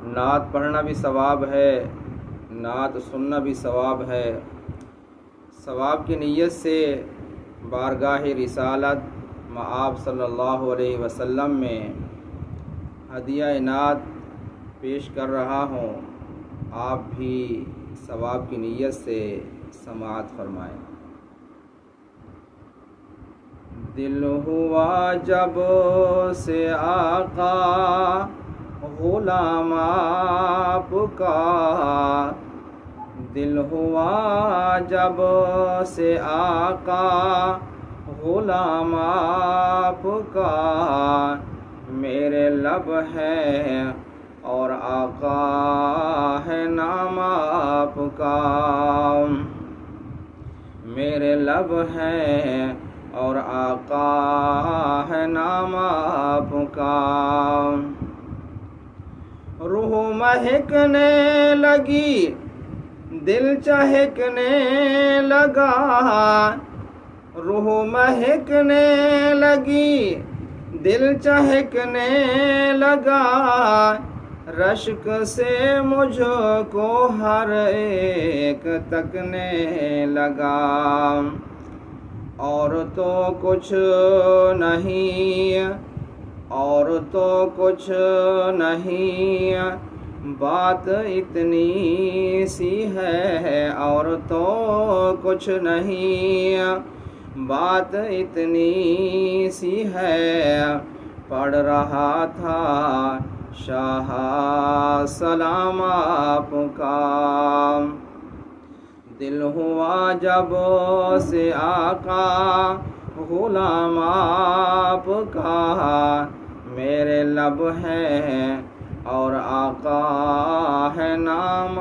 نعت پڑھنا بھی ثواب ہے، نعت سننا بھی ثواب ہے۔ ثواب کی نیت سے بارگاہ رسالت مآب صلی اللہ علیہ وسلم میں ہدیہ نعت پیش کر رہا ہوں، آپ بھی ثواب کی نیت سے سماعت فرمائیں۔ دل ہوا جب سے آقا غلام آپ کا، دل ہوا جب سے آقا غلام آپ کا، میرے لب ہے اور آقا ہے نام آپ کا، میرے لب ہے اور آقا ہے نام آپ کا۔ روح مہکنے لگی دل چہکنے لگا، روح مہکنے لگی دل چہکنے لگا، رشک سے مجھ کو ہر ایک تکنے لگا، اور تو کچھ نہیں، اور تو کچھ نہیں، بات اتنی سی ہے، اور تو کچھ نہیں، بات اتنی سی ہے، پڑھ رہا تھا شاہ سلام آپ کا، دل ہوا جب سے آقا غلام آپ کا، میرے لب ہے اور آقا ہے نام